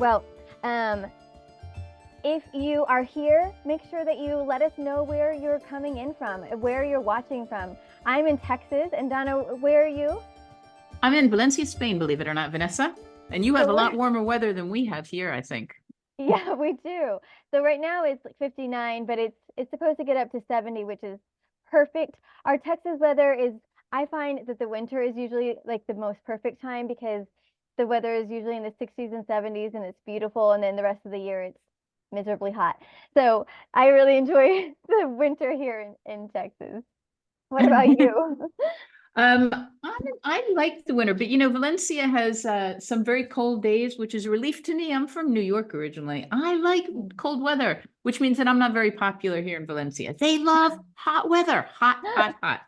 Well, if you are here, make sure that you let us know where you're coming in from, where you're watching from. I'm in Texas, and Donna, where are you? I'm in Valencia, Spain, believe it or not, Vanessa. And you have a lot warmer weather than we have here, I think. Yeah, we do. So right now it's like 59, but it's supposed to get up to 70, which is perfect. Our Texas weather is, I find that the winter is usually like the most perfect time because the weather is usually in the 60s and 70s and it's beautiful, and then the rest of the year it's miserably hot. So I really enjoy the winter here in Texas. What about you? I like the winter, but Valencia has some very cold days, which is a relief to me. I'm from New York originally. I like cold weather, which means that I'm not very popular here in Valencia. They love hot weather, hot, hot, hot.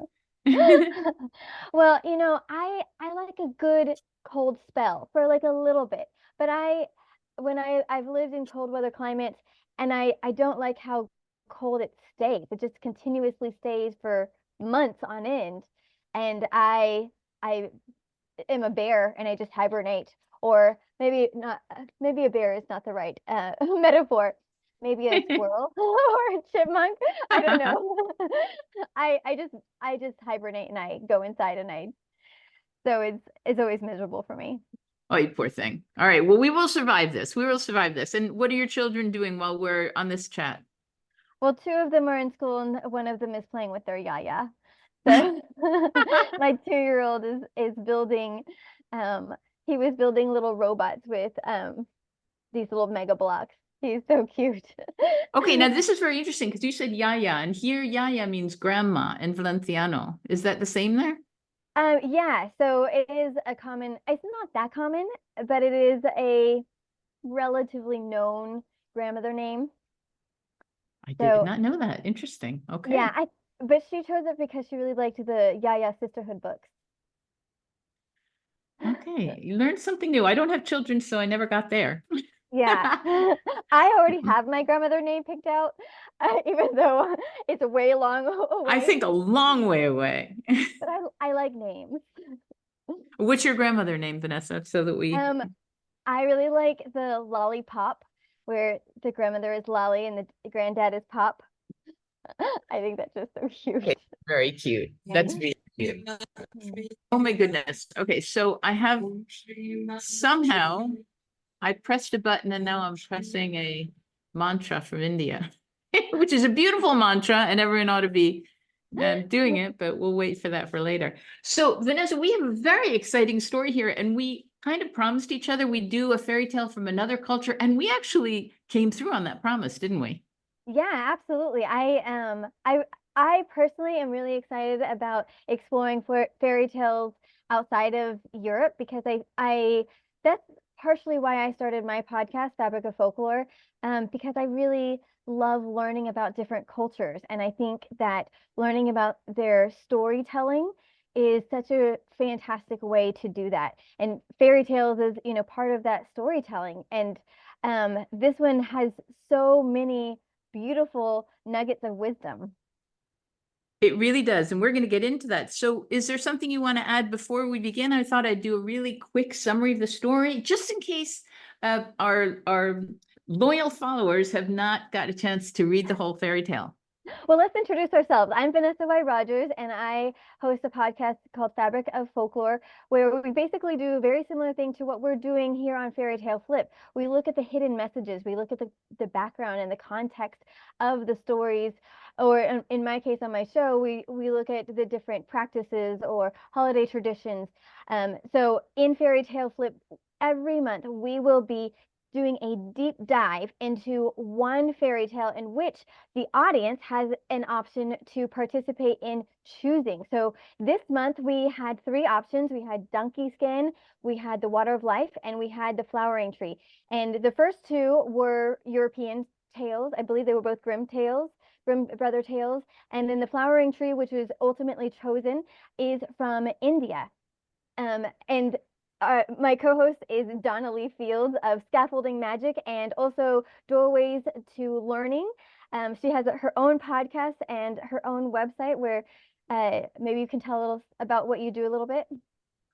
Well, I like a good cold spell for like a little bit, but I've lived in cold weather climates, and I don't like how cold it stays. It just continuously stays for months on end, and I am a bear and I just hibernate, or maybe not. Maybe a bear is not the right metaphor. Maybe a squirrel or a chipmunk. I don't know. I just hibernate and I go inside and so it's always miserable for me. Oh, you poor thing. All right. Well, we will survive this. We will survive this. And what are your children doing while we're on this chat? Well, two of them are in school and one of them is playing with their yaya. So my 2-year-old is building he was building little robots with these little mega blocks. He's so cute. Okay, now this is very interesting because you said yaya, and here yaya means grandma in Valenciano. Is that the same there? Yeah, so it is it's not that common, but it is a relatively known grandmother name. I did So not know that. Interesting. Okay. yeah, but she chose it because she really liked the Yaya sisterhood books. Okay. You learned something new. I don't have children, so I never got there. Yeah, I already have my grandmother name picked out, even though it's a way long I away. think a long way away. But I like names. What's your grandmother name, Vanessa? So that we I really like the lollipop, where the grandmother is Lolly and the granddad is Pop. I think that's just so cute. Okay, very cute. That's very cute. Oh my goodness. Okay, so I have somehow I pressed a button and now I'm pressing a mantra from India, which is a beautiful mantra and everyone ought to be doing it, but we'll wait for that for later. So Vanessa, we have a very exciting story here, and we kind of promised each other we'd do a fairy tale from another culture, and we actually came through on that promise, didn't we? Yeah, absolutely. I personally am really excited about exploring fairy tales outside of Europe because I that's partially why I started my podcast, Fabric of Folklore, because I really love learning about different cultures, and I think that learning about their storytelling is such a fantastic way to do that. And fairy tales is, part of that storytelling. And this one has so many beautiful nuggets of wisdom. It really does, and we're going to get into that. So is there something you want to add before we begin? I thought I'd do a really quick summary of the story, just in case our loyal followers have not got a chance to read the whole fairy tale. Well, let's introduce ourselves. I'm Vanessa Y. Rogers, and I host a podcast called Fabric of Folklore, where we basically do a very similar thing to what we're doing here on Fairy Tale Flip. We look at the hidden messages, we look at the background and the context of the stories, or in my case on my show, we look at the different practices or holiday traditions. So in Fairy Tale Flip, every month we will be doing a deep dive into one fairy tale in which the audience has an option to participate in choosing. So this month we had 3 options. We had Donkey Skin, we had The Water of Life, and we had The Flowering Tree. And the first 2 were European tales. I believe they were both Grimm brother tales. And then The Flowering Tree, which was ultimately chosen, is from India. And my co-host is Donna Lee Fields of Scaffolding Magic and also Doorways to Learning. She has her own podcast and her own website where maybe you can tell a little about what you do a little bit.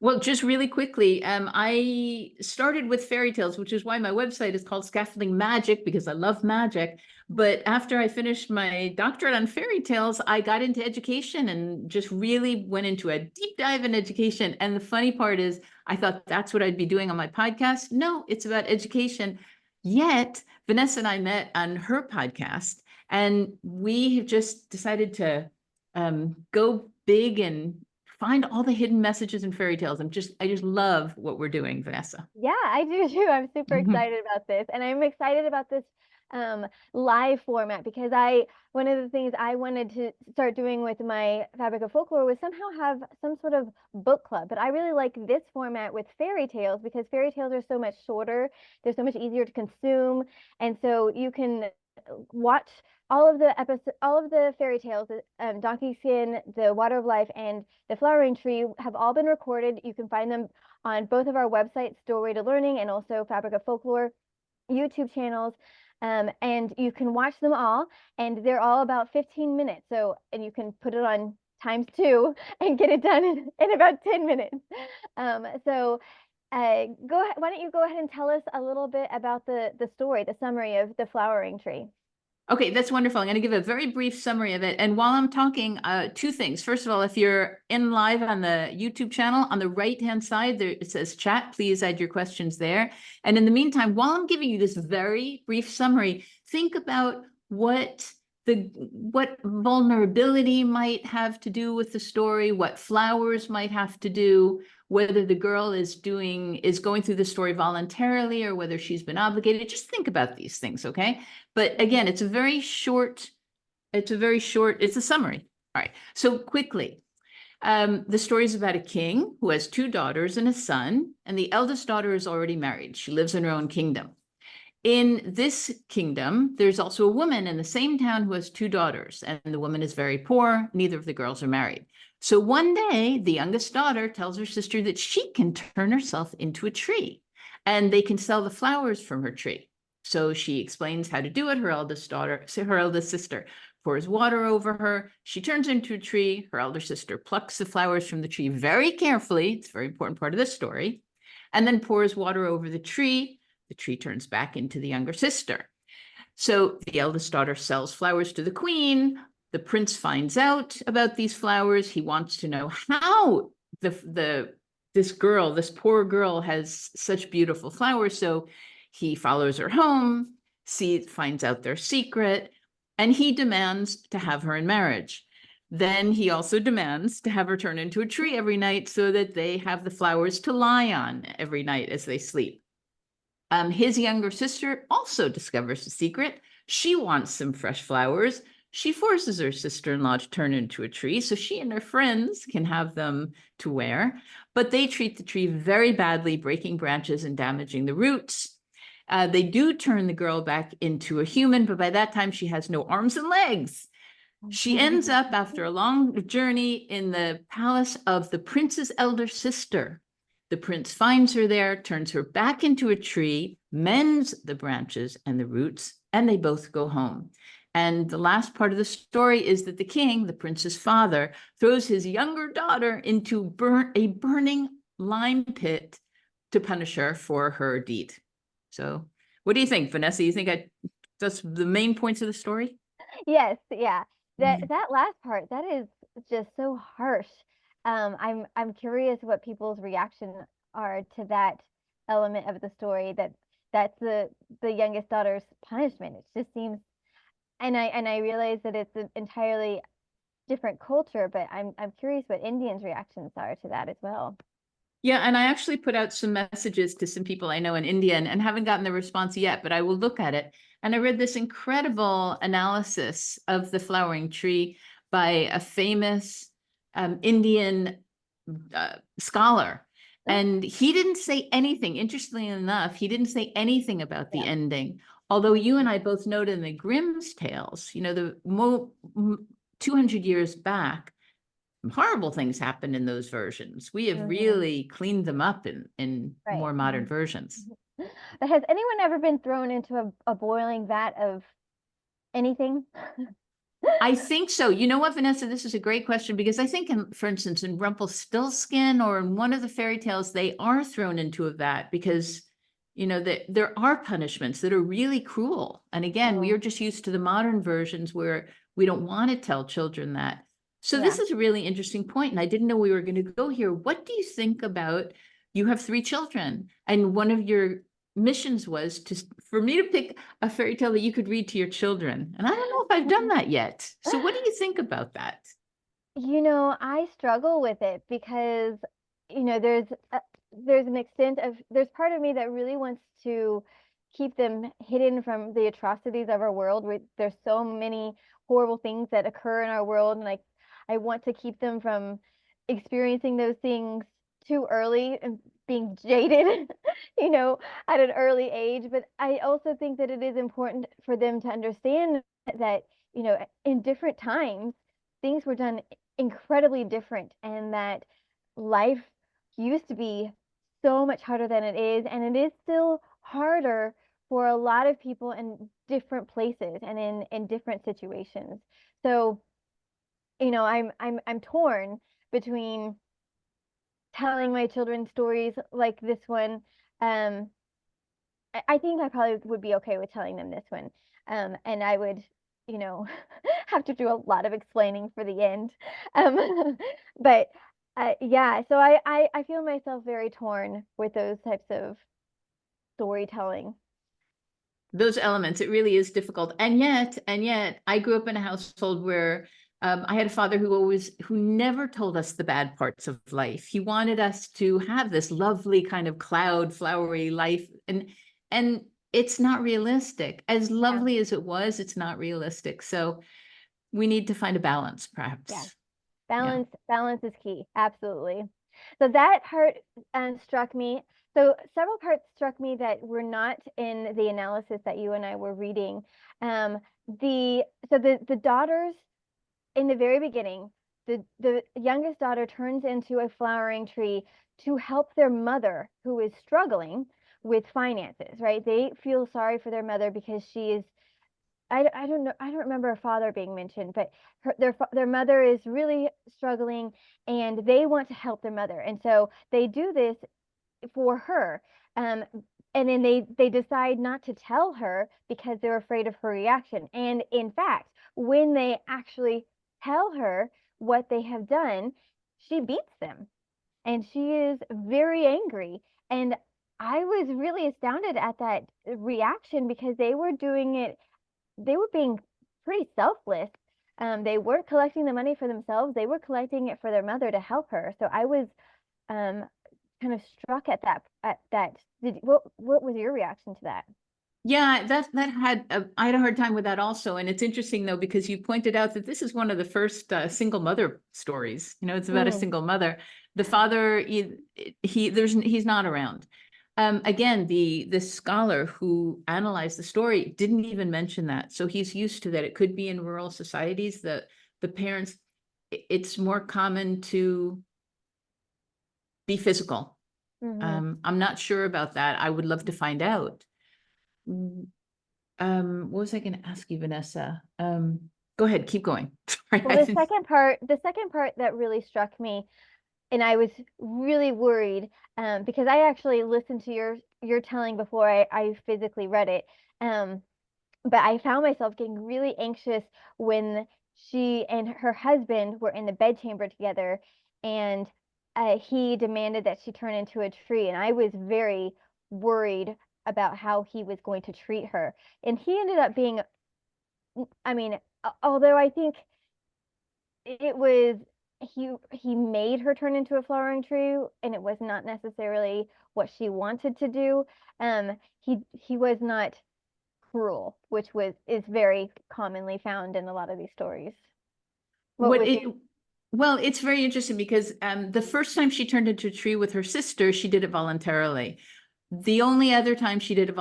Well, just really quickly, I started with fairy tales, which is why my website is called Scaffolding Magic, because I love magic. But after I finished my doctorate on fairy tales, I got into education and just really went into a deep dive in education. And the funny part is, I thought that's what I'd be doing on my podcast. No, it's about education. Yet, Vanessa and I met on her podcast, and we have just decided to go big and find all the hidden messages in fairy tales. I just love what we're doing, Vanessa. Yeah, I do too. I'm super Mhm. excited about this. And I'm excited about this live format because one of the things I wanted to start doing with my Fabric of Folklore was somehow have some sort of book club. But I really like this format with fairy tales because fairy tales are so much shorter. They're so much easier to consume. And so you can watch all of the episodes, all of the fairy tales, Donkey Skin, The Water of Life, and The Flowering Tree have all been recorded. You can find them on both of our websites, Doorway to Learning and also Fabric of Folklore YouTube channels. And you can watch them all, and they're all about 15 minutes. So, and you can put it on times two and get it done in about 10 minutes. So go ahead, why don't you go ahead and tell us a little bit about the story, the summary of The Flowering Tree? Okay, that's wonderful. I'm going to give a very brief summary of it. And while I'm talking, two things. First of all, if you're in live on the YouTube channel, on the right-hand side, there it says chat. Please add your questions there. And in the meantime, while I'm giving you this very brief summary, think about what vulnerability might have to do with the story, what flowers might have to do, whether the girl is going through the story voluntarily or whether she's been obligated. Just think about these things, okay? But again, it's a summary. All right, so quickly. The story is about a king who has two daughters and a son, and the eldest daughter is already married. She lives in her own kingdom. In this kingdom, there's also a woman in the same town who has two daughters, and the woman is very poor. Neither of the girls are married. So one day, the youngest daughter tells her sister that she can turn herself into a tree, and they can sell the flowers from her tree. So she explains how to do it. Her eldest sister pours water over her. She turns into a tree. Her elder sister plucks the flowers from the tree very carefully. It's a very important part of this story. And then pours water over the tree. The tree turns back into the younger sister. So the eldest daughter sells flowers to the queen. The prince finds out about these flowers. He wants to know how this poor girl has such beautiful flowers. So he follows her home, finds out their secret, and he demands to have her in marriage. Then he also demands to have her turn into a tree every night so that they have the flowers to lie on every night as they sleep. His younger sister also discovers the secret. She wants some fresh flowers. She forces her sister-in-law to turn into a tree so she and her friends can have them to wear, but they treat the tree very badly, breaking branches and damaging the roots. They do turn the girl back into a human, but by that time she has no arms and legs. She ends up, after a long journey, in the palace of the prince's elder sister. The prince finds her there, turns her back into a tree, mends the branches and the roots, and they both go home. And the last part of the story is that the king, the prince's father, throws his younger daughter into a burning lime pit to punish her for her deed. So what do you think, Vanessa? You think that's the main points of the story? Yes, yeah. That last part, that is just so harsh. I'm curious what people's reaction are to that element of the story that's the youngest daughter's punishment. It just seems, and I realize that it's an entirely different culture, but I'm curious what Indians' reactions are to that as well. Yeah, and I actually put out some messages to some people I know in India and haven't gotten the response yet, but I will look at it. And I read this incredible analysis of the flowering tree by a famous Indian scholar. And he didn't say anything, interestingly enough, he didn't say anything about the ending. Although you and I both noted in the Grimm's tales, the 200 years back, horrible things happened in those versions. We have really cleaned them up in Right. more modern versions. But has anyone ever been thrown into a boiling vat of anything? I think so. You know what, Vanessa, this is a great question because I think for instance, in Rumpelstiltskin or in one of the fairy tales, they are thrown into a vat because, there are punishments that are really cruel. And again, we Oh, are just used to the modern versions where we don't want to tell children that. So yeah. this is a really interesting point, and I didn't know we were going to go here. What do you think about, you have 3 children, and one of your missions was for me to pick a fairy tale that you could read to your children. And I don't know if I've done that yet. So what do you think about that? I struggle with it because, there's an extent of, there's part of me that really wants to keep them hidden from the atrocities of our world. There's so many horrible things that occur in our world, and I want to keep them from experiencing those things too early and being jaded, at an early age. But I also think that it is important for them to understand that, in different times, things were done incredibly different, and that life used to be so much harder than it is, and it is still harder for a lot of people in different places and in different situations. So, I'm torn between telling my children stories like this one. Um, I think I probably would be okay with telling them this one. And I would, have to do a lot of explaining for the end. But yeah, so I feel myself very torn with those types of storytelling. Those elements, it really is difficult. And yet I grew up in a household where I had a father who never told us the bad parts of life. He wanted us to have this lovely kind of cloud, flowery life. And it's not realistic. As Yeah, lovely as it was, it's not realistic. So we need to find a balance, yeah. perhaps. Yeah. Balance is key. Absolutely. So that part struck me. So several parts struck me that were not in the analysis that you and I were reading. Um, the daughters in the very beginning, the youngest daughter turns into a flowering tree to help their mother, who is struggling with finances, right? They feel sorry for their mother because she is, I don't know, I don't remember a father being mentioned, but their mother is really struggling, and they want to help their mother. And so they do this for her. Um, and then they decide not to tell her because they're afraid of her reaction. And in fact, when they actually tell her what they have done, she beats them, and she is very angry. And I was really astounded at that reaction because they were being pretty selfless. They weren't collecting the money for themselves, they were collecting it for their mother to help her. So I was um, kind of struck at that. What was your reaction to that? Yeah, I had a hard time with that also. And it's interesting though, because you pointed out that this is one of the first single mother stories. It's about a Mm, single mother. The father, he's not around. Again, the scholar who analyzed the story didn't even mention that. So he's used to that. It could be in rural societies that the parents, it's more common to be physical. hmm I'm not sure about that. I would love to find out. What was I going to ask you, Vanessa? Go ahead, keep going. Sorry, Well, the second part that really struck me, and I was really worried, because I actually listened to your telling before I physically read it. Um, but I found myself getting really anxious when she and her husband were in the bedchamber together, and he demanded that she turn into a tree, and I was very worried about how he was going to treat her. And he ended up being, I mean, although I think it was, he made her turn into a flowering tree, and it was not necessarily what she wanted to do. He was not cruel, which is very commonly found in a lot of these stories. What What was your it Well, it's very interesting because the first time she turned into a tree with her sister, she did it voluntarily. The only other time she did it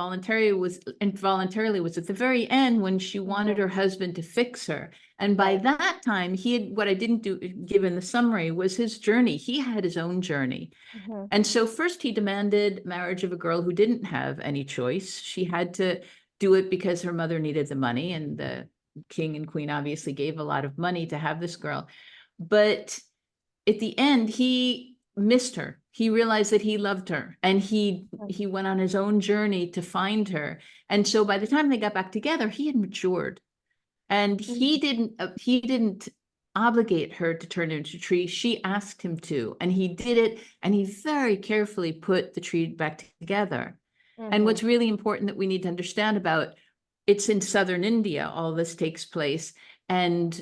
involuntarily was at the very end when she wanted Mhm, her husband to fix her. And by right? that time, what I didn't give in the summary was his journey. He had his own journey. hmm And so first he demanded marriage of a girl who didn't have any choice. She had to do it because her mother needed the money, and king and queen obviously gave a lot of money to have this girl. But at the end, he missed her. He realized that he loved her, and he went on his own journey to find her. And so by the time they got back together, he had matured, and he didn't obligate her to turn into a tree. She asked him to, and he did it, and he very carefully put the tree back together. And what's really important that we need to understand about, it's in southern India, all this takes place, and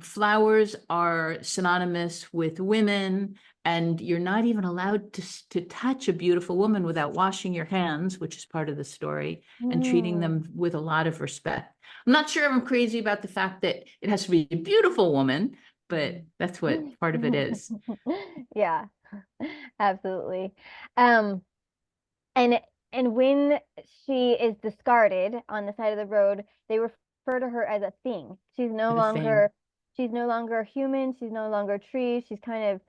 flowers are synonymous with women, and you're not even allowed to touch a beautiful woman without washing your hands, which is part of the story, and treating them with a lot of respect. I'm not sure I'm crazy about the fact that it has to be a beautiful woman, but that's what part of it is. Yeah, absolutely. Um, and when she is discarded on the side of the road, they refer to her as a thing. She's no longer human, she's no longer a tree, she's kind of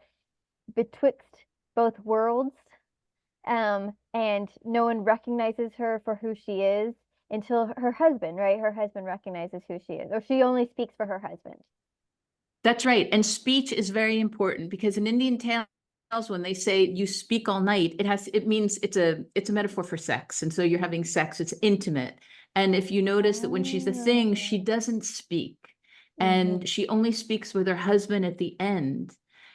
betwixt both worlds. And no one recognizes her for who she is until her husband, right? Her husband recognizes who she is, or she only speaks for her husband. That's right. And speech is very important, because in Indian tales, when they say you speak all night, it means it's a metaphor for sex. And so you're having sex, it's intimate. And if you notice that when she's a thing, she doesn't speak, and she only speaks with her husband at the end.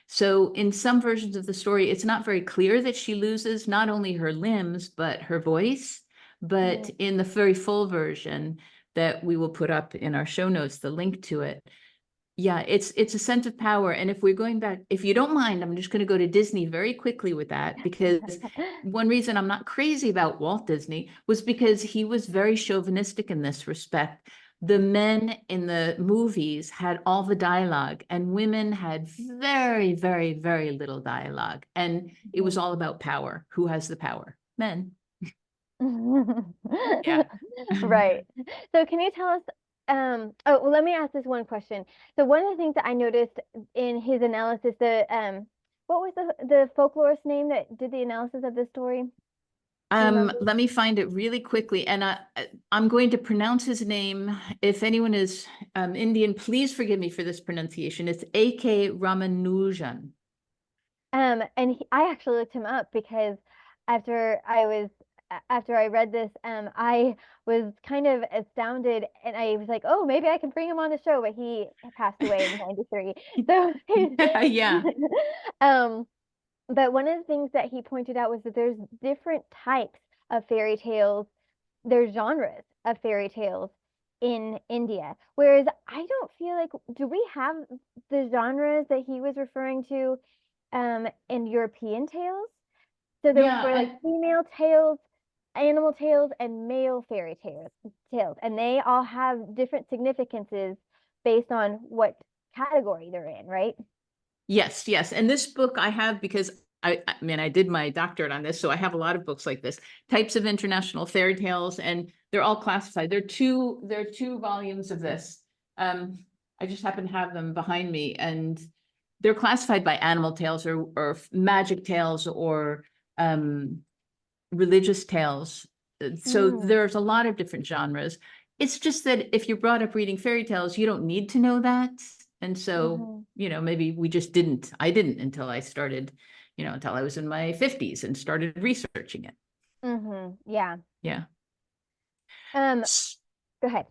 So in some versions of the story, it's not very clear that she loses not only her limbs, but her voice. But in the very full version that we will put up in our show notes, the link to it, yeah, it's a sense of power. And if we're going back, if you don't mind, I'm just going to go to Disney very quickly with that, because one reason I'm not crazy about Walt Disney was because he was very chauvinistic in this respect. The men in the movies had all the dialogue, and women had very, very, very little dialogue. And it was all about power. Who has the power? Men. Yeah. Right. So can you tell us, oh, well, let me ask this one question. So one of the things that I noticed in his analysis, what was the folklorist name that did the analysis of this story? Let me find it really quickly, and I'm going to pronounce his name. If anyone is Indian, please forgive me for this pronunciation. It's A.K. Ramanujan. And I actually looked him up because after I read this, I was kind of astounded, and I was like, oh, maybe I can bring him on the show, but he passed away in '93. So Yeah. But one of the things that he pointed out was that there's different types of fairy tales. There's genres of fairy tales in India, whereas I don't feel like, do we have the genres that he was referring to in European tales? So there were like female tales, animal tales, and male fairy tales, and they all have different significances based on what category they're in, right? Yes, yes. And this book I have because I mean, I did my doctorate on this, so I have a lot of books like this, types of international fairy tales, and they're all classified. There are two volumes of this. I just happen to have them behind me, and they're classified by animal tales or magic tales or religious tales. So there's a lot of different genres. It's just that if you're brought up reading fairy tales, you don't need to know that. And so, maybe I didn't until I started, until I was in my 50s and started researching it. Yeah. Yeah. Go ahead.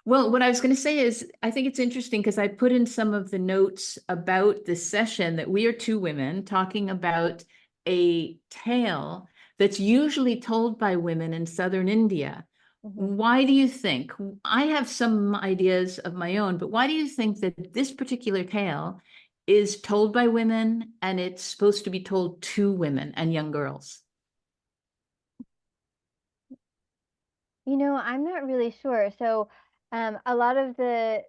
Well, what I was going to say is, I think it's interesting because I put in some of the notes about this session that we are two women talking about a tale that's usually told by women in southern India. Why do you think? I have some ideas of my own, but why do you think that this particular tale is told by women and it's supposed to be told to women and young girls? I'm not really sure. So, a lot of the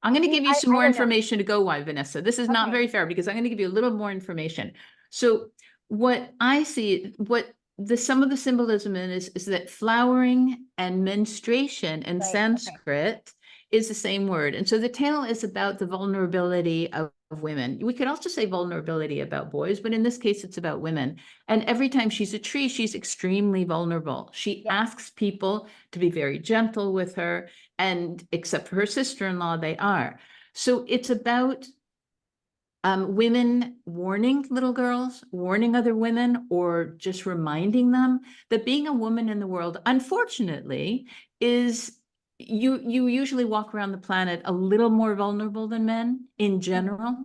I'm going to give you some more don't know. information to go why, Vanessa. This is not very fair because I'm going to give you a little more information. So what I see, what some of the symbolism in is that flowering and menstruation in Right. Okay. Sanskrit is the same word. And so the tale is about the vulnerability of women. We could also say vulnerability about boys, but in this case, it's about women. And every time she's a tree, she's extremely vulnerable. She Yeah. asks people to be very gentle with her, and except for her sister-in-law, they are. So it's about women warning little girls, warning other women, or just reminding them that being a woman in the world, unfortunately, is you usually walk around the planet a little more vulnerable than men in general.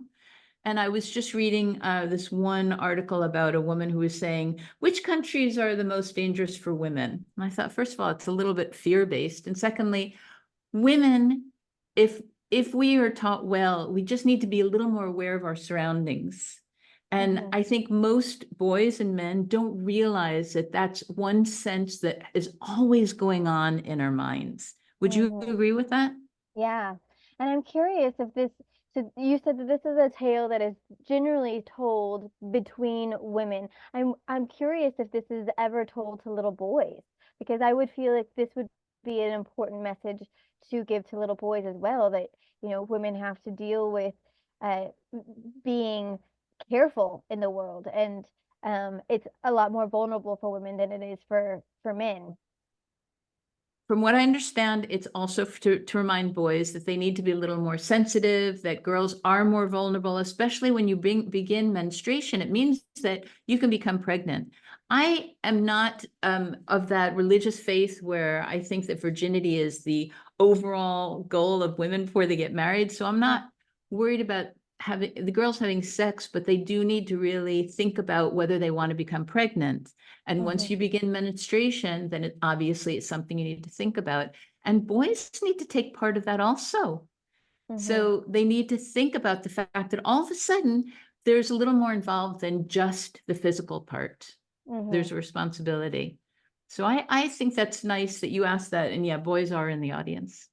And I was just reading this one article about a woman who was saying, which countries are the most dangerous for women? And I thought, first of all, it's a little bit fear-based. And secondly, women, if we are taught well, we just need to be a little more aware of our surroundings. And I think most boys and men don't realize that that's one sense that is always going on in our minds. Would you agree with that? Yeah. And I'm curious if this, so you said that this is a tale that is generally told between women. I'm curious if this is ever told to little boys, because I would feel like this would be an important message to give to little boys as well, that, women have to deal with uh, being careful in the world, and it's a lot more vulnerable for women than it is for men. From what I understand, it's also to remind boys that they need to be a little more sensitive, that girls are more vulnerable, especially when you begin menstruation. It means that you can become pregnant. I am not of that religious faith where I think that virginity is the overall goal of women before they get married. So I'm not worried about having the girls having sex, but they do need to really think about whether they want to become pregnant. And once you begin menstruation, then obviously it's something you need to think about. And boys need to take part of that also. So they need to think about the fact that all of a sudden there's a little more involved than just the physical part. There's a responsibility. So I think that's nice that you asked that. And yeah, boys are in the audience.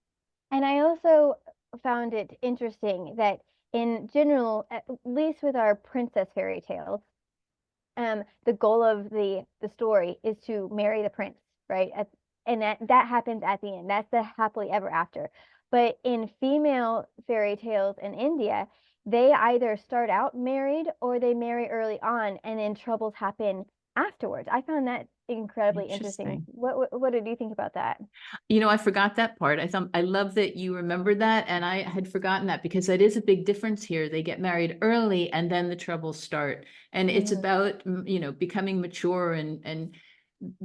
And I also found it interesting that in general, at least with our princess fairy tales, the goal of the story is to marry the prince, right? And that happens at the end. That's the happily ever after. But in female fairy tales in India, they either start out married or they marry early on, and then troubles happen afterwards. I found that incredibly interesting. What did you think about that? I forgot that part. I love that you remembered that. And I had forgotten that because that is a big difference here. They get married early and then the troubles start. And it's about, becoming mature and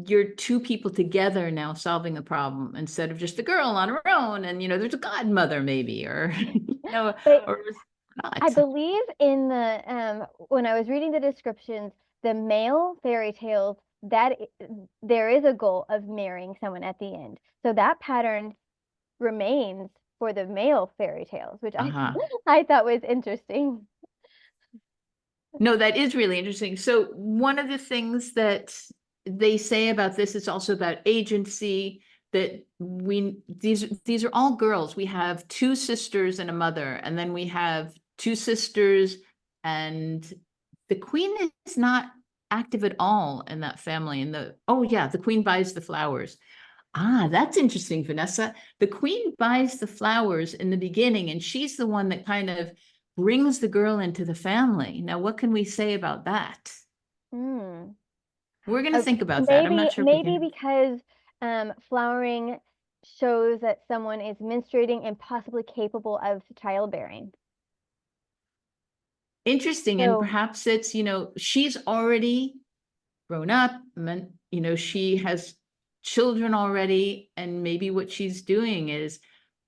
you're two people together now solving a problem instead of just the girl on her own. And, there's a godmother maybe, or, But or not. I believe in the when I was reading the descriptions, the male fairy tales that there is a goal of marrying someone at the end. So that pattern remains for the male fairy tales, which I thought was interesting. No, that is really interesting. So one of the things that they say about this is also about agency, that these are all girls. We have two sisters and a mother, and then we have two sisters, and the queen is not active at all in that family. And the queen buys the flowers. That's interesting, Vanessa. The queen buys the flowers in the beginning, and she's the one that kind of brings the girl into the family. Now, what can we say about that? Mm. We're going to think about that. I'm Maybe not sure if we maybe can. because flowering shows that someone is menstruating and possibly capable of childbearing. Interesting. And So, perhaps it's, she's already grown up, she has children already. And maybe what she's doing is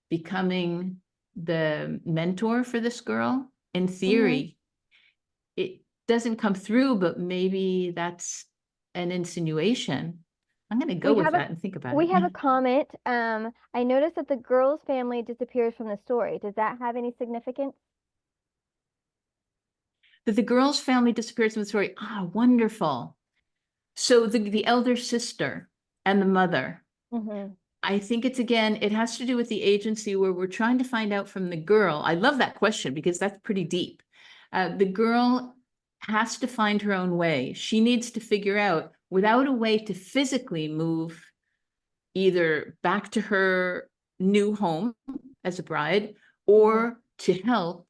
becoming the mentor for this girl. In theory, it doesn't come through, but maybe that's an insinuation. I'm going to go we with have a that and think about we it. have a comment. I noticed that the girl's family disappears from the story. Does that have any significance? That the girl's family disappears from the story. Wonderful. So the elder sister and the mother, I think it has to do with the agency where we're trying to find out from the girl. I love that question because that's pretty deep. The girl has to find her own way. She needs to figure out without a way to physically move either back to her new home as a bride or to help,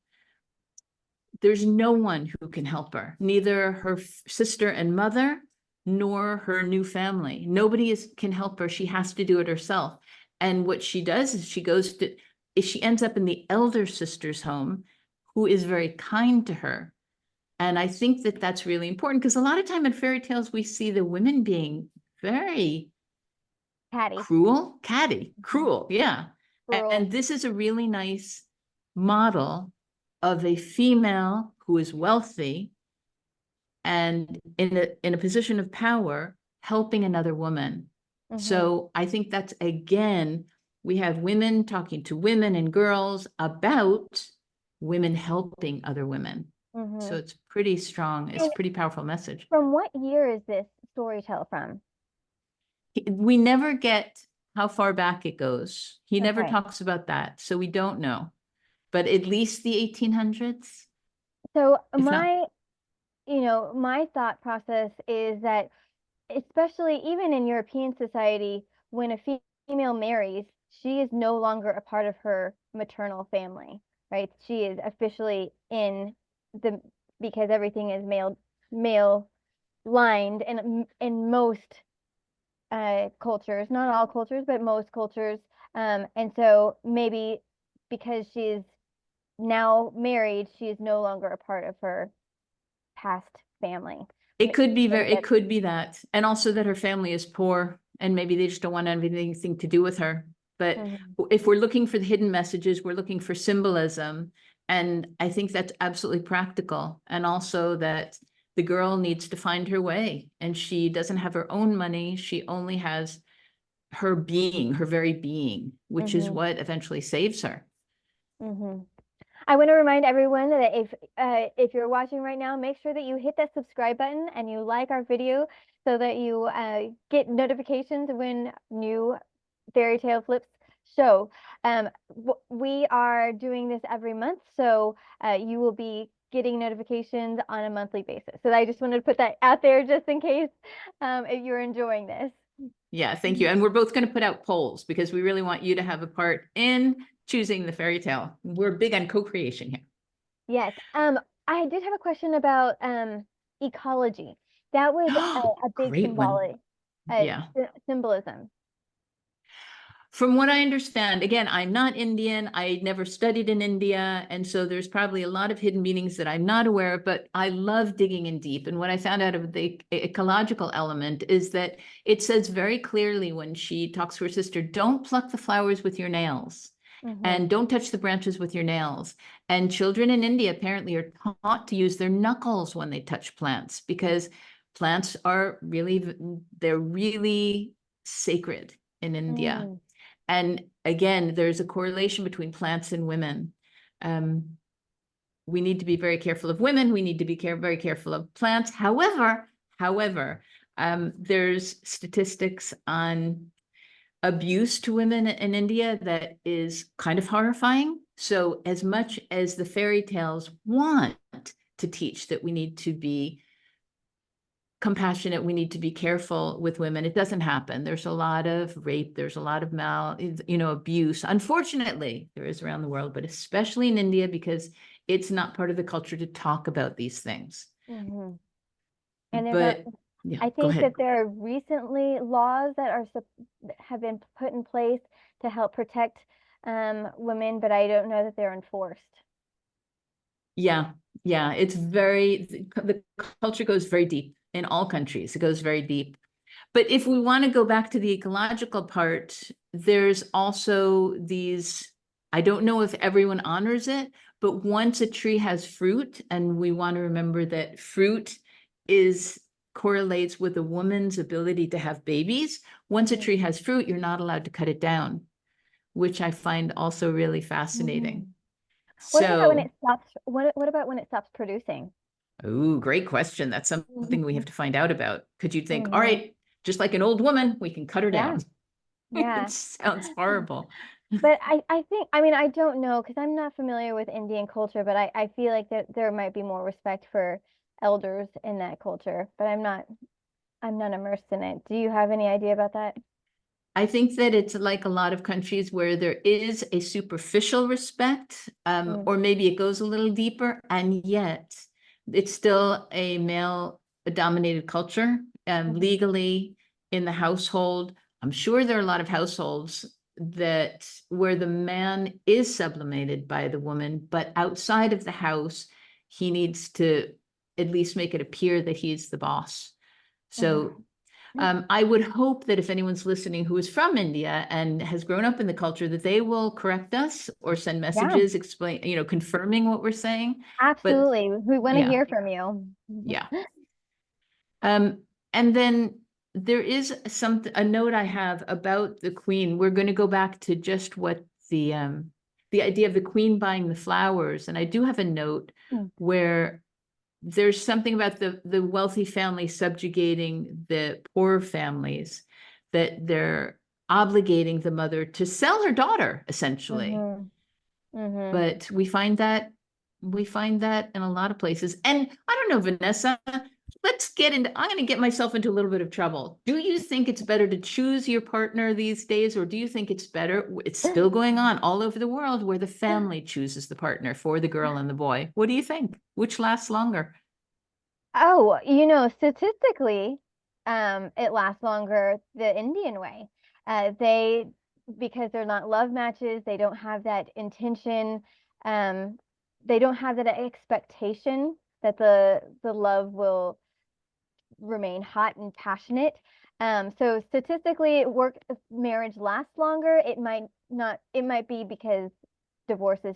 there's no one who can help her, neither her sister and mother nor her new family. Nobody can help her. She has to do it herself. And what she does is she ends up in the elder sister's home, who is very kind to her. And I think that that's really important, because a lot of time in fairy tales, we see the women being very Catty. catty, cruel. Yeah. Cruel. And this is a really nice model of a female who is wealthy and in a position of power, helping another woman. So I think that's, again, we have women talking to women and girls about women helping other women. So it's pretty strong. It's a pretty powerful message. From what year is this story tale from? We never get how far back it goes. He never Okay. talks about that. So we don't know, but at least the 1800s. So if not- my thought process is that, especially even in European society, when a female marries, she is no longer a part of her maternal family, right? She is officially because everything is male lined, and in most cultures, not all cultures, but most cultures. And so maybe because she's now married, she is no longer a part of her past family. It could be it could be that. And also that her family is poor and maybe they just don't want to have anything to do with her. But if we're looking for the hidden messages, we're looking for symbolism. And I think that's absolutely practical. And also that the girl needs to find her way, and she doesn't have her own money. She only has her being, her very being, which is what eventually saves her. I want to remind everyone that if you're watching right now, make sure that you hit that subscribe button and you like our video so that you get notifications when new fairy tale flips show. We are doing this every month, so you will be getting notifications on a monthly basis. So I just wanted to put that out there just in case if you're enjoying this. Yeah, thank you. And we're both going to put out polls because we really want you to have a part in choosing the fairy tale. We're big on co-creation here. Yes. I did have a question about ecology. That was a big symbolic symbolism. From what I understand, again, I'm not Indian. I never studied in India. And so there's probably a lot of hidden meanings that I'm not aware of, but I love digging in deep. And what I found out of the ecological element is that it says very clearly when she talks to her sister, don't pluck the flowers with your nails. And don't touch the branches with your nails. And children in India apparently are taught to use their knuckles when they touch plants, because plants are they're really sacred in India. And again, there's a correlation between plants and women. We need to be very careful of women. We need to be very careful of plants. However, there's statistics on abuse to women in India that is kind of horrifying. So as much as the fairy tales want to teach that we need to be compassionate, we need to be careful with women, it doesn't happen. There's a lot of rape, there's a lot of abuse. Unfortunately, there is around the world, but especially in India, because it's not part of the culture to talk about these things. And Yeah, I think that there are recently laws that have been put in place to help protect women, but I don't know that they're enforced. Yeah, it's the culture goes very deep in all countries. It goes very deep. But if we want to go back to the ecological part, there's also these, I don't know if everyone honors it, but once a tree has fruit, and we want to remember that fruit correlates with a woman's ability to have babies. Once a tree has fruit, you're not allowed to cut it down, which I find also really fascinating. What about when it stops? What about when it stops producing? Oh, great question. That's something we have to find out about. Could you think, all right, just like an old woman, we can cut her down? Yeah. It sounds horrible. But I think, I don't know, because I'm not familiar with Indian culture, but I feel like there might be more respect for elders in that culture, but I'm not I'm not immersed in it. Do you have any idea about that? I think that it's like a lot of countries where there is a superficial respect, Mm, or maybe it goes a little deeper, and yet it's still a male dominated culture, mhm, legally in the household. I'm sure there are a lot of households that where the man is sublimated by the woman, but outside of the house, he needs to at least make it appear that he's the boss. mhm. So I would hope that if anyone's listening who is from India and has grown up in the culture, that they will correct us or send Yeah, messages, explain, confirming what we're saying. But absolutely. We want to yeah, hear from you. yeah. Um, and then there is a note I have about the queen. We're going to go back to just what the idea of the queen buying the flowers. And I do have a note Mm, where there's something about the wealthy family subjugating the poor families, that they're obligating the mother to sell her daughter essentially. mhm, mhm. But we find that in a lot of places. And I don't know, Vanessa, I'm going to get myself into a little bit of trouble. Do you think it's better to choose your partner these days, or do you think it's still going on all over the world where the family chooses the partner for the girl and the boy? What do you think? Which lasts longer? Oh, statistically, it lasts longer the Indian way. They, because they're not love matches, they don't have that intention, um, they don't have that expectation that the love will remain hot and passionate. So statistically, marriage lasts longer. It might not, it might be because divorce is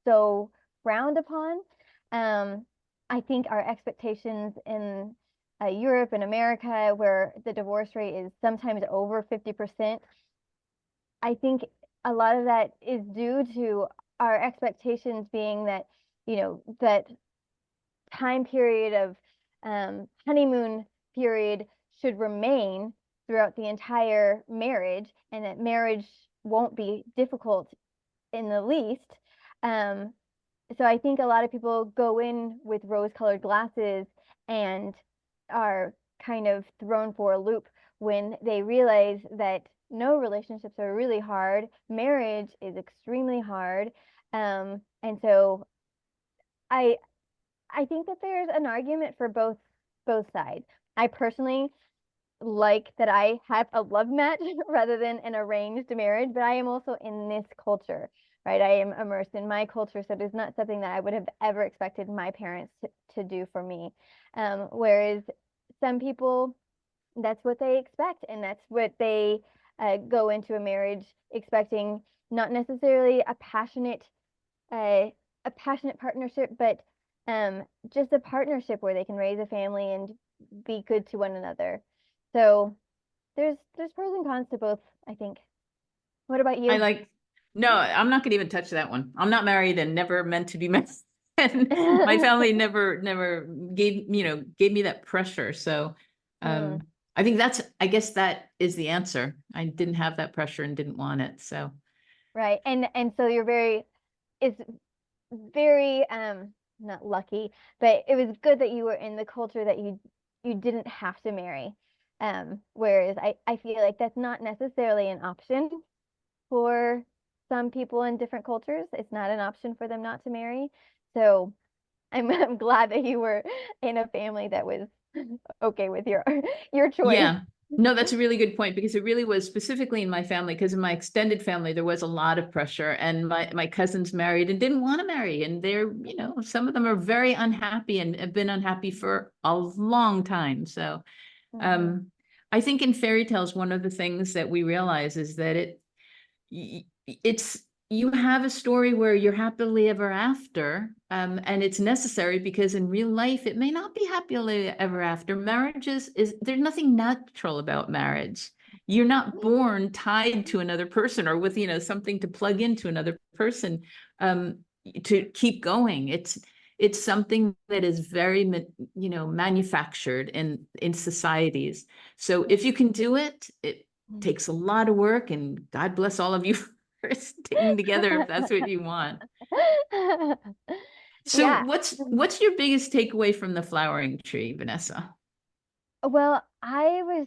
so frowned upon. Um, I think our expectations in Europe and America, where the divorce rate is sometimes over 50%, I think a lot of that is due to our expectations being that, that time period of honeymoon period should remain throughout the entire marriage, and that marriage won't be difficult in the least. Um, so I think a lot of people go in with rose-colored glasses and are kind of thrown for a loop when they realize that no, relationships are really hard. Marriage is extremely hard. And so I I think that there's an argument for both sides. I personally like that I have a love match rather than an arranged marriage, but I am also in this culture, right? I am immersed in my culture, so it is not something that I would have ever expected my parents to do for me. Whereas some people, that's what they expect, and that's what they go into a marriage expecting, not necessarily uh, a passionate partnership, but um, just a partnership where they can raise a family and be good to one another. So there's pros and cons to both, I think. What about I you? like, no, I'm not gonna even touch that one. I'm not married and never meant to be married. And my family never gave me that pressure. So Mm, I think I guess that is the answer. I didn't have that pressure and didn't want it. So right. And so it's very not lucky, but it was good that you were in the culture that you didn't have to marry. Whereas I feel like that's not necessarily an option for some people in different cultures. It's not an option for them not to marry. So I'm glad that you were in a family that was okay with your choice. yeah. No, that's a really good point, because it really was specifically in my family, because in my extended family, there was a lot of pressure, and my cousins married and didn't want to marry. And some of them are very unhappy and have been unhappy for a long time. So Mhm. um, I think in fairy tales, one of the things that we realize is that it's you have a story where you're happily ever after, and it's necessary, because in real life it may not be happily ever after. Marriages is there's nothing natural about marriage. You're not born tied to another person, or with something to plug into another person, um, to keep going. It's something that is very manufactured in societies. So if you can do it, it takes a lot of work, and God bless all of you for sticking together if that's what you want. So Yeah. what's your biggest takeaway from the flowering tree, Vanessa? Well, I was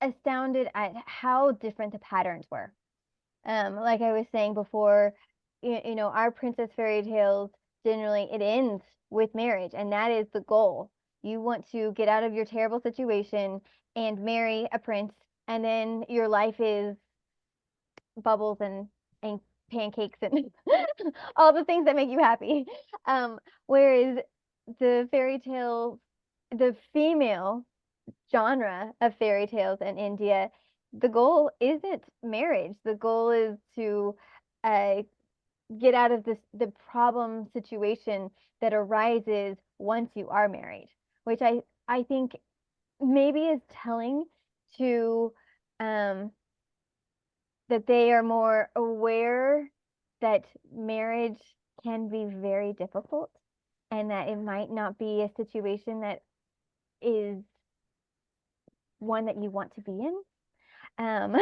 astounded at how different the patterns were. Like I was saying before, our princess fairy tales, generally it ends with marriage, and that is the goal. You want to get out of your terrible situation and marry a prince, and then your life is bubbles and pancakes and all the things that make you happy. Whereas the fairy tales, the female genre of fairy tales in India, the goal isn't marriage. The goal is to uh, get out of the problem situation that arises once you are married, which I think maybe is telling to um, that they are more aware that marriage can be very difficult and that it might not be a situation that is one that you want to be in. um,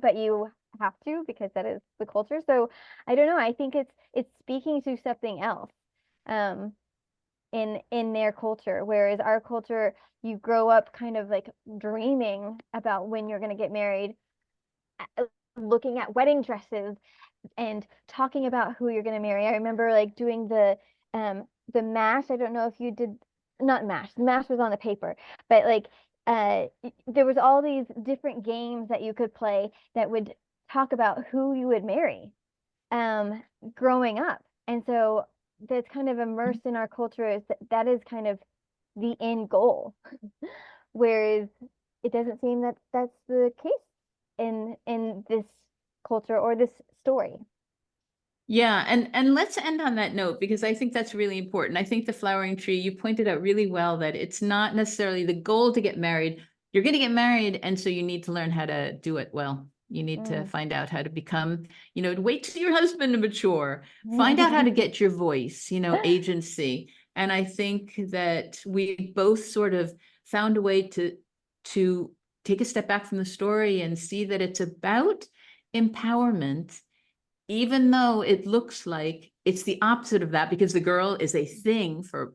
but you have to because that is the culture. So I don't know. I think it's speaking to something else um, in their culture, whereas our culture, you grow up kind of like dreaming about when you're going to get married, looking at wedding dresses and talking about who you're going to marry. I remember like doing the mash. I don't know if you did, not mash. Mash was on the paper, but like there was all these different games that you could play that would talk about who you would marry um growing up. And so that's kind of immersed in our culture, is that is kind of the end goal. Whereas it doesn't seem that that's the case in this culture or this story. Yeah, and let's end on that note because I think that's really important. I think the flowering tree, you pointed out really well that it's not necessarily the goal to get married. You're going to get married, and so you need to learn how to do it well. You need to Mm. find out how to become, wait till your husband to mature. Find out how to get your voice, agency. And I think that we both sort of found a way to take a step back from the story and see that it's about empowerment, even though it looks like it's the opposite of that, because the girl is a thing for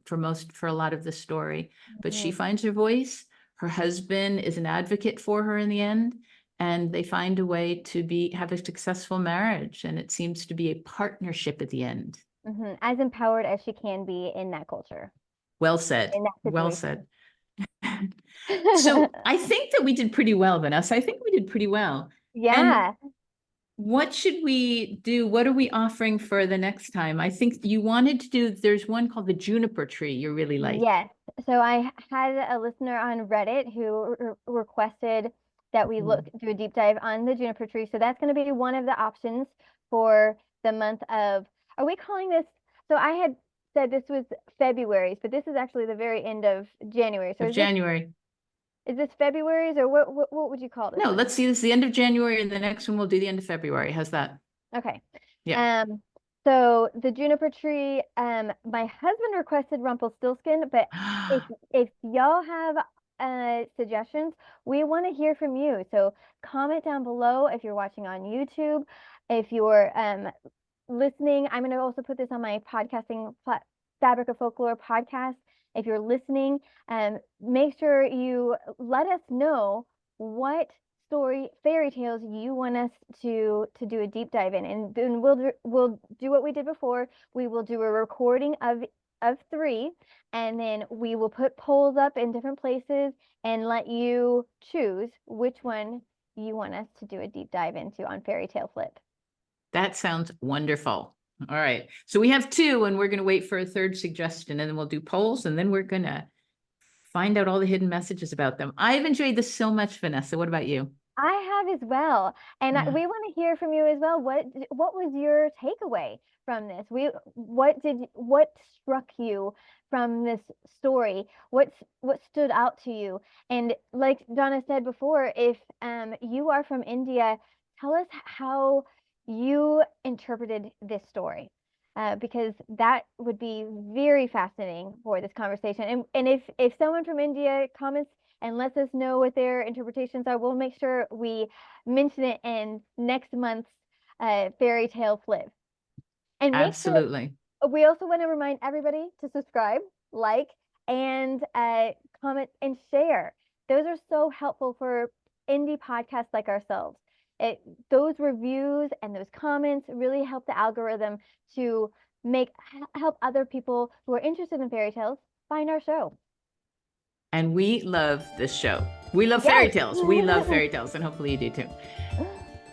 a lot of the story, but she Mhm. finds her voice. Her husband is an advocate for her in the end, and they find a way to have a successful marriage, and it seems to be a partnership at the end. Mhm. As empowered as she can be in that culture, Well said. in that Well situation. said. So I think that we did pretty well, Vanessa. I think we did pretty well. And Yeah. what should we do? What are we offering for the next time? I think you wanted to do, there's one called the juniper tree you really like. Yes. So I had a listener on Reddit who requested that we do a deep dive on the juniper tree. So that's going to be one of the options for the month of, are we calling this? So I had said this was February's, but this is actually the very end of January. So Of January. is this February's, or what would you call this No, one? let's see. This is the end of January, and the next one we'll do the end of February. How's that? Okay. Yeah. Um, so the juniper tree, my husband requested Rumpelstiltskin, but if y'all have suggestions, we want to hear from you. So comment down below if you're watching on YouTube. If you're listening, I'm going to also put this on my podcasting Fabric of Folklore podcast. If you're listening, make sure you let us know what story fairy tales you want us to do a deep dive in, and then we'll do what we did before. We will do a recording of three, and then we will put polls up in different places and let you choose which one you want us to do a deep dive into on Fairy Tale Flip. That sounds wonderful. All right. So we have two, and we're going to wait for a third suggestion, and then we'll do polls, and then we're going to find out all the hidden messages about them. I've enjoyed this so much, Vanessa. What about you? I have as well. And Yeah. we want to hear from you as well. What was your takeaway from this? What struck you from this story? What stood out to you? And like Donna said before, if you are from India, tell us how you interpreted this story. Because that would be very fascinating for this conversation. And if someone from India comments and lets us know what their interpretations are, we'll make sure we mention it in next month's fairy tale flip. And make sure Absolutely. we also want to remind everybody to subscribe, like, and comment and share. Those are so helpful for indie podcasts like ourselves. Those reviews and those comments really help the algorithm to help other people who are interested in fairy tales find our show. And we love this show. We love fairy tales. We love fairy tales, and hopefully you do too.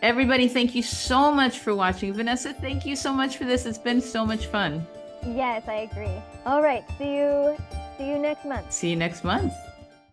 Everybody, thank you so much for watching. Vanessa, thank you so much for this. It's been so much fun. Yes, I agree. All right, see you next month. See you next month.